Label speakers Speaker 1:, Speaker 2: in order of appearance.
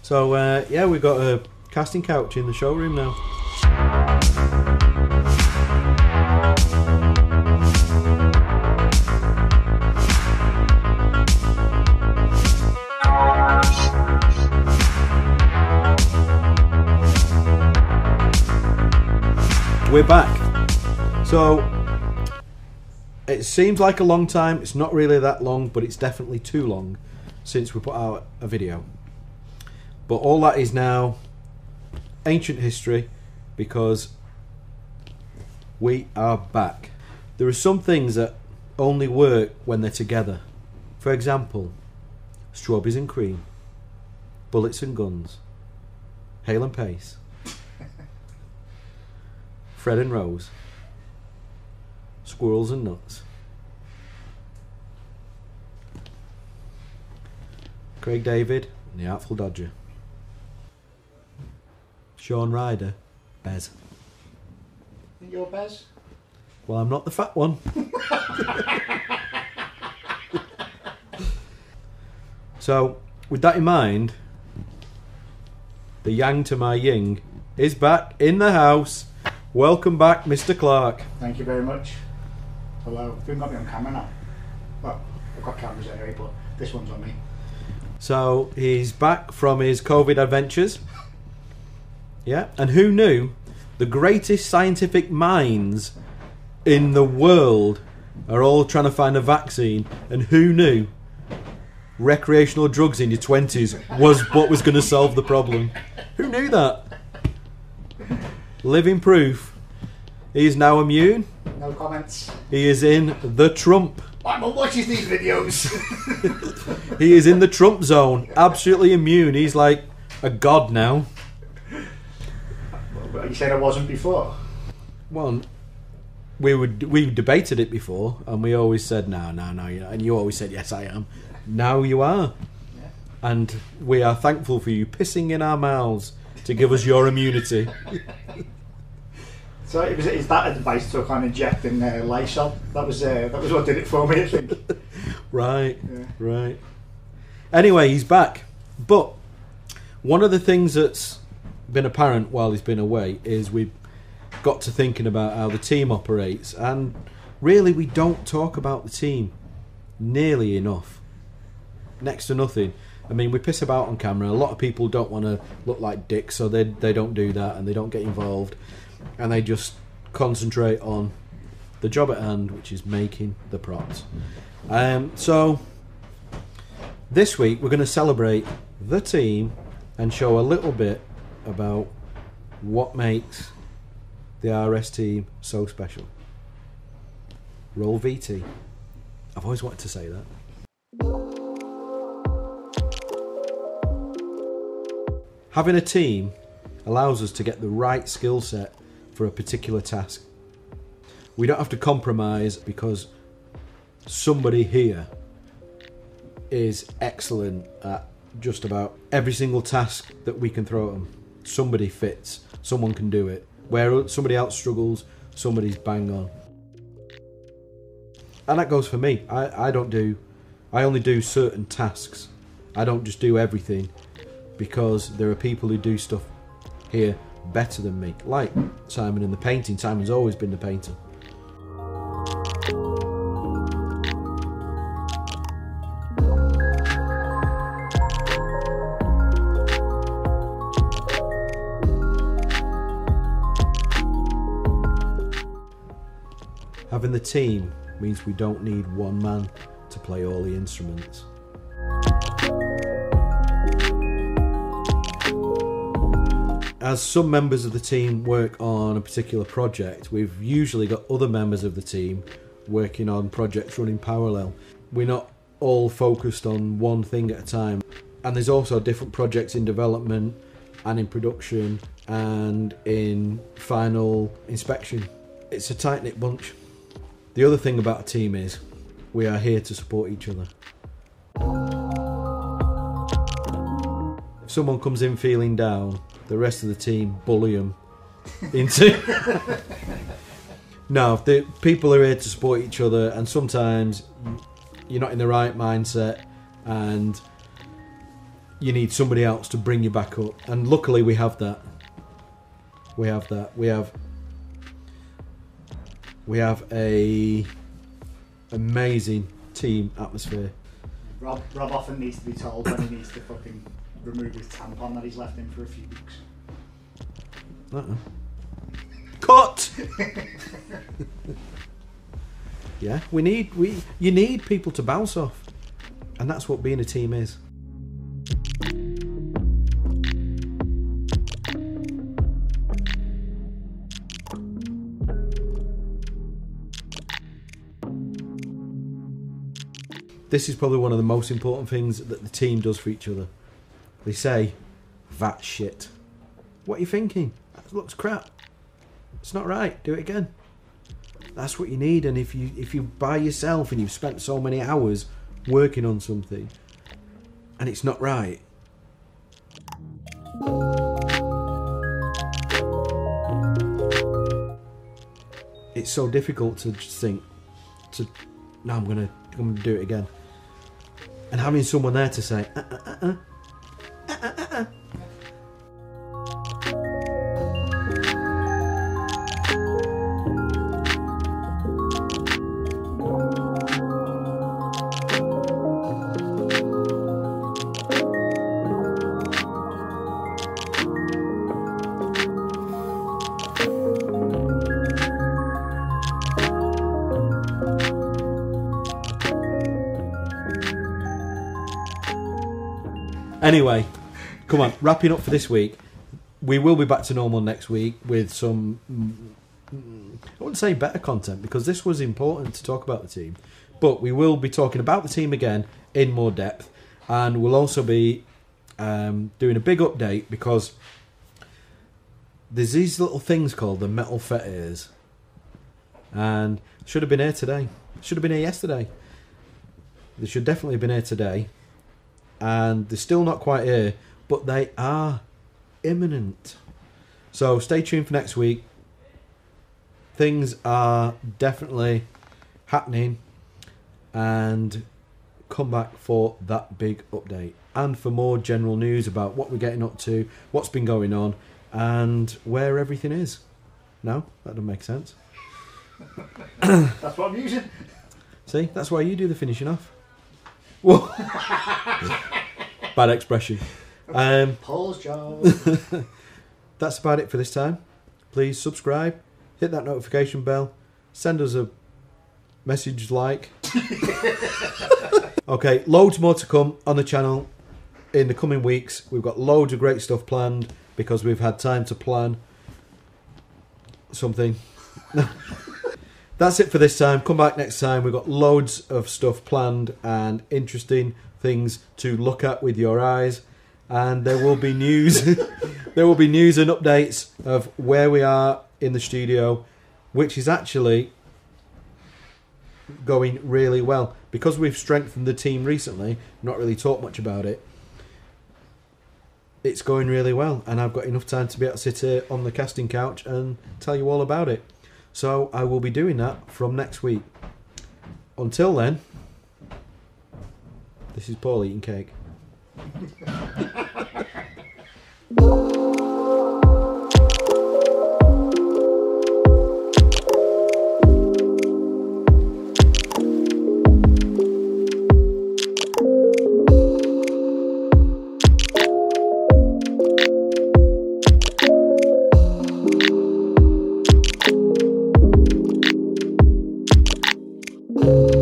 Speaker 1: So yeah, we've got a casting couch in the showroom now. We're back. So it seems like a long time. It's not really that long, but it's definitely too long since we put out a video. But all that is now ancient history, because we are back. There are some things that only work when they're together. For example, strawberries and cream, bullets and guns, Hale and Pace, Fred and Rose, squirrels and nuts, Craig David and the Artful Dodger, Sean Ryder, Bez.
Speaker 2: You're Bez?
Speaker 1: Well, I'm not the fat one. So, with that in mind, the yang to my ying is back in the house. Welcome back, Mr. Clark.
Speaker 2: Thank you very much. Hello. You've got me on camera now. Well, I've got cameras anyway, but this one's on me.
Speaker 1: So, he's back from his COVID adventures. Yeah, and who knew the greatest scientific minds in the world are all trying to find a vaccine, and who knew recreational drugs in your 20s was what was going to solve the problem? Who knew that? Living proof. He is now immune.
Speaker 2: No comments.
Speaker 1: He is in the Trump.
Speaker 2: My mum watches these videos.
Speaker 1: He is in the Trump zone. Absolutely immune. He's like a god now.
Speaker 2: Well, you said I wasn't before.
Speaker 1: Well, we debated it before, and we always said no, you're not. And you always said yes, I am. Now you are.
Speaker 2: Yeah.
Speaker 1: And we are thankful for you pissing in our mouths to give us your immunity.
Speaker 2: So is that advice took on injecting Lysol? That was what did it for me, I think.
Speaker 1: Right,
Speaker 2: Yeah.
Speaker 1: right. Anyway, he's back. But one of the things that's been apparent while he's been away is we've got to thinking about how the team operates, and really we don't talk about the team nearly enough. Next to nothing. I mean, we piss about on camera. A lot of people don't want to look like dicks, so they don't do that, and they don't get involved, and they just concentrate on the job at hand, which is making the props. So this week we're going to celebrate the team and show a little bit about what makes the RS team so special. Roll VT. I've always wanted to say that. Having a team allows us to get the right skill set for a particular task. We don't have to compromise because somebody here is excellent at just about every single task that we can throw at them. Somebody fits, someone can do it. Where somebody else struggles, somebody's bang on. And that goes for me. I only do certain tasks. I don't just do everything, because there are people who do stuff here better than me. Like Simon in the painting. Simon's always been the painter. Having the team means we don't need one man to play all the instruments. As some members of the team work on a particular project, we've usually got other members of the team working on projects running parallel. We're not all focused on one thing at a time. And there's also different projects in development and in production and in final inspection. It's a tight-knit bunch. The other thing about a team is we are here to support each other. If someone comes in feeling down, the rest of the team bully them into... No, the people are here to support each other, and sometimes you're not in the right mindset and you need somebody else to bring you back up. And luckily we have that. We have a amazing team atmosphere.
Speaker 2: Rob often needs to be told when he needs to fucking remove his tampon that he's left in for a few weeks.
Speaker 1: Cut! Yeah, you need people to bounce off. And that's what being a team is. This is probably one of the most important things that the team does for each other. They say, "That shit. What are you thinking? That looks crap. It's not right. Do it again." That's what you need. And if you by yourself and you've spent so many hours working on something and it's not right, it's so difficult to just think, no, I'm gonna do it again. And having someone there to say, Anyway, come on, wrapping up for this week. We will be back to normal next week with some, I wouldn't say better content, because this was important to talk about the team. But we will be talking about the team again in more depth. And we'll also be doing a big update, because there's these little things called the metal fetters. And should have been here today. Should have been here yesterday. They should definitely have been here today. And they're still not quite here, but they are imminent. So stay tuned for next week. Things are definitely happening, and come back for that big update and for more general news about what we're getting up to, what's been going on, and where everything is. No, that doesn't make sense.
Speaker 2: That's what I'm using.
Speaker 1: See, that's why you do the finishing off. Whoa. Bad expression.
Speaker 2: Paul's job.
Speaker 1: That's about it for this time. Please subscribe, hit that notification bell, send us a message like. Okay, loads more to come on the channel in the coming weeks. We've got loads of great stuff planned because we've had time to plan something. That's it for this time. Come back next time. We've got loads of stuff planned and interesting things to look at with your eyes. And there will be news. There will be news and updates of where we are in the studio, which is actually going really well. Because we've strengthened the team recently, not really talked much about it, it's going really well. And I've got enough time to be able to sit here on the casting couch and tell you all about it. So I will be doing that from next week. Until then, this is Paul eating cake.
Speaker 3: you.